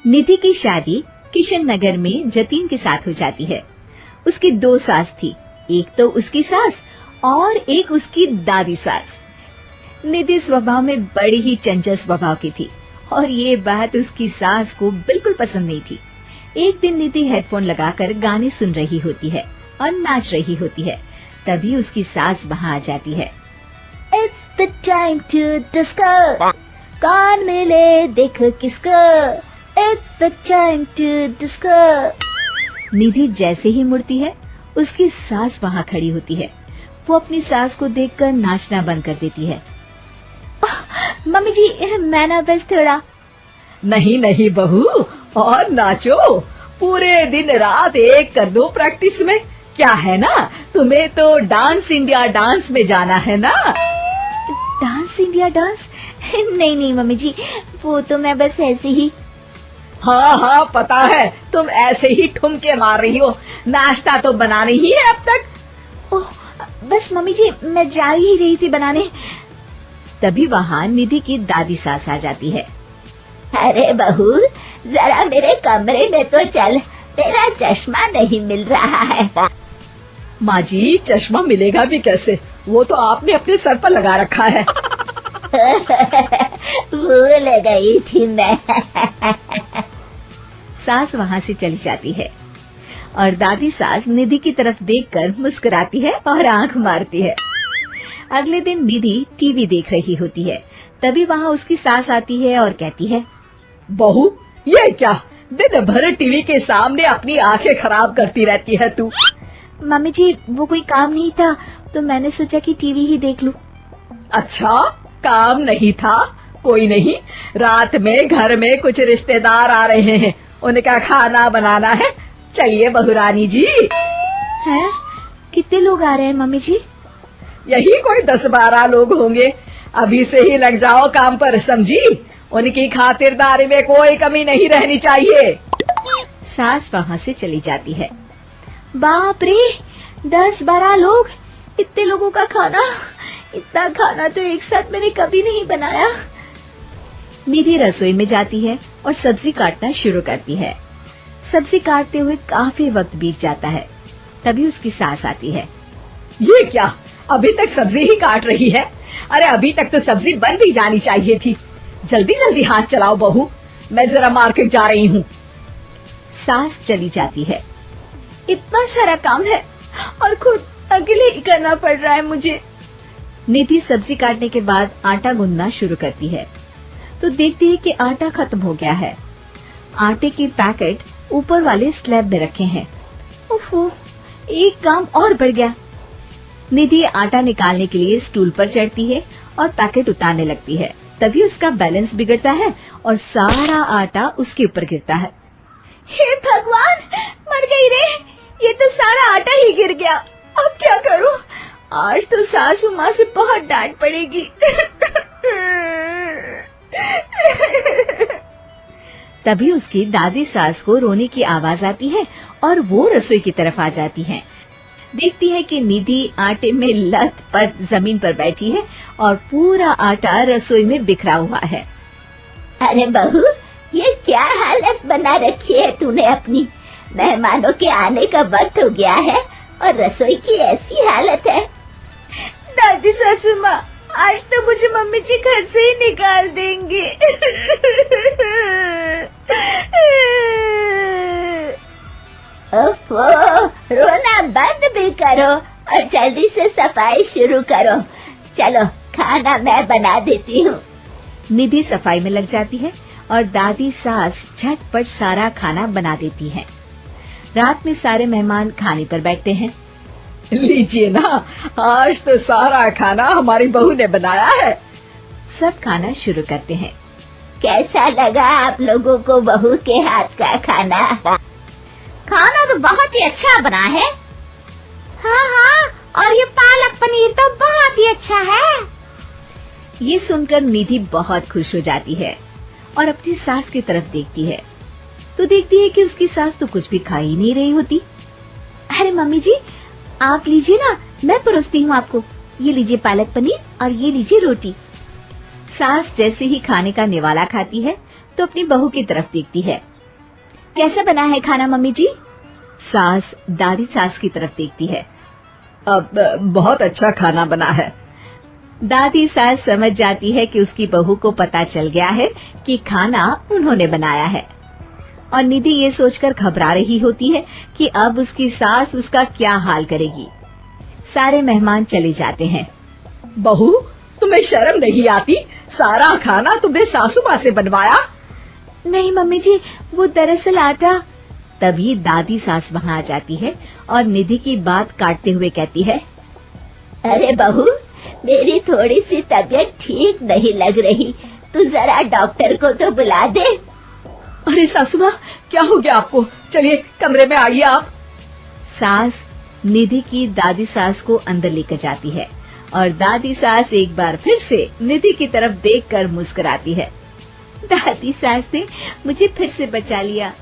निधि की शादी किशन नगर में जतीन के साथ हो जाती है। उसकी 2 सास थी, एक तो उसकी सास और एक उसकी दादी सास। निधि स्वभाव में बड़ी ही चंचल स्वभाव की थी और ये बात उसकी सास को बिल्कुल पसंद नहीं थी। एक दिन निधि हेडफोन लगाकर गाने सुन रही होती है और नाच रही होती है। तभी उसकी सास वहाँ आ जाती है। It's the time to disco, कौन मिले देख किसको, It's the time to disco। निधि जैसे ही मुड़ती है, उसकी सास वहाँ खड़ी होती है। वो अपनी सास को देखकर नाचना बंद कर देती है। मम्मी जी, मैं ना बस थोड़ा। नहीं नहीं बहू, और नाचो, पूरे दिन रात एक कर दो प्रैक्टिस में। क्या है ना, तुम्हें तो डांस इंडिया डांस में जाना है ना। Dance India dance? नहीं नहीं मम्मी जी, वो तो मैं बस ऐसे ही। हाँ हाँ पता है, तुम ऐसे ही ठुमके मार रही हो, नाश्ता तो बना रही है अब तक। ओह, बस मम्मी जी, मैं जा ही रही थी बनाने। तभी वहाँ निधि की दादी सास आ जाती है। अरे बहू, जरा मेरे कमरे में तो चल, तेरा चश्मा नहीं मिल रहा है। माँ जी, चश्मा मिलेगा भी कैसे, वो तो आपने अपने सर पर लगा रखा है। भूल गई थी मैं। सास वहाँ से चली जाती है और दादी सास निधि की तरफ देखकर मुस्कुराती है और आंख मारती है। अगले दिन निधि टीवी देख रही होती है। तभी वहाँ उसकी सास आती है और कहती है, बहू, ये क्या, दिन भर टीवी के सामने अपनी आंखें खराब करती रहती है तू। मम्मी जी, वो कोई काम नहीं था तो मैंने सोचा कि टीवी ही देख लूं। अच्छा, काम नहीं था, कोई नहीं, रात में घर में कुछ रिश्तेदार आ रहे हैं, उनका खाना बनाना है। चलिए बहुरानी जी। हैं? कितने लोग आ रहे हैं मम्मी जी? यही कोई 10-12 लोग होंगे। अभी से ही लग जाओ काम पर, समझी। उनकी खातिरदारी में कोई कमी नहीं रहनी चाहिए। सास वहाँ से चली जाती है। बाप रे, 10-12 लोग, इतने लोगों का खाना, इतना खाना तो एक साथ मैंने कभी नहीं बनाया। निधि रसोई में जाती है और सब्जी काटना शुरू करती है। सब्जी काटते हुए काफी वक्त बीत जाता है। तभी उसकी सास आती है। ये क्या, अभी तक सब्जी ही काट रही है? अरे अभी तक तो सब्जी बन भी जानी चाहिए थी। जल्दी जल्दी हाथ चलाओ बहू, मैं जरा मार्केट जा रही हूँ। सास चली जाती है। इतना सारा काम है और खुद अकेले ही करना पड़ रहा है मुझे। निधि सब्जी काटने के बाद आटा गूंदना शुरू करती है तो देखती है कि आटा खत्म हो गया है। आटे के पैकेट ऊपर वाले स्लैब में रखे हैं। ओहो, एक काम और बढ़ गया। निधि आटा निकालने के लिए स्टूल पर चढ़ती है और पैकेट उतारने लगती है। तभी उसका बैलेंस बिगड़ता है और सारा आटा उसके ऊपर गिरता है। हे भगवान, मर गई रे, ये तो सारा आटा ही गिर गया। अब क्या करूं? आज तो सासू माँ से बहुत डांट पड़ेगी। तभी उसकी दादी सास को रोने की आवाज आती है और वो रसोई की तरफ आ जाती है। देखती है कि निधि आटे में लथपथ जमीन पर बैठी है और पूरा आटा रसोई में बिखरा हुआ है। अरे बहू, ये क्या हालत बना रखी है तूने अपनी? मेहमानों के आने का वक्त हो गया है और रसोई की ऐसी हालत है। दादी सासू माँ, आज तो मुझे मम्मी जी घर से ही निकाल देंगे। ओफो, रोना बंद भी करो और जल्दी से सफाई शुरू करो। चलो, खाना मैं बना देती हूँ। निधि सफाई में लग जाती है और दादी सास झटपट सारा खाना बना देती है। रात में सारे मेहमान खाने पर बैठते हैं। लीजिए ना, आज तो सारा खाना हमारी बहू ने बनाया है। सब खाना शुरू करते हैं। कैसा लगा आप लोगों को बहू के हाथ का खाना? खाना तो बहुत ही अच्छा बना है। हाँ हाँ, और ये पालक पनीर तो बहुत ही अच्छा है। ये सुनकर निधि बहुत खुश हो जाती है और अपनी सास की तरफ देखती है तो देखती है कि उसकी सास तो कुछ भी खा ही नहीं रही होती। अरे मम्मी जी, आप लीजिए ना, मैं परोसती हूँ आपको। ये लीजिए पालक पनीर और ये लीजिए रोटी। सास जैसे ही खाने का निवाला खाती है तो अपनी बहू की तरफ देखती है। कैसा बना है खाना मम्मी जी? सास दादी सास की तरफ देखती है। अब बहुत अच्छा खाना बना है। दादी सास समझ जाती है कि उसकी बहू को पता चल गया है कि खाना उन्होंने बनाया है, और निधि ये सोचकर घबरा रही होती है कि अब उसकी सास उसका क्या हाल करेगी। सारे मेहमान चले जाते हैं। बहू, तुम्हें शर्म नहीं आती? सारा खाना तुमने सासू माँ से बनवाया? नहीं मम्मी जी, वो दरअसल आटा। तभी दादी सास वहाँ आ जाती है और निधि की बात काटते हुए कहती है, अरे बहू, मेरी थोड़ी सी तबीयत ठीक नहीं लग रही, तू जरा डॉक्टर को तो बुला दे। अरे सासू माँ, क्या हो गया आपको? चलिए कमरे में आइए आप। सास निधि की दादी सास को अंदर लेकर जाती है और दादी सास एक बार फिर से निधि की तरफ देखकर मुस्कुराती है। दादी सास ने मुझे फिर से बचा लिया।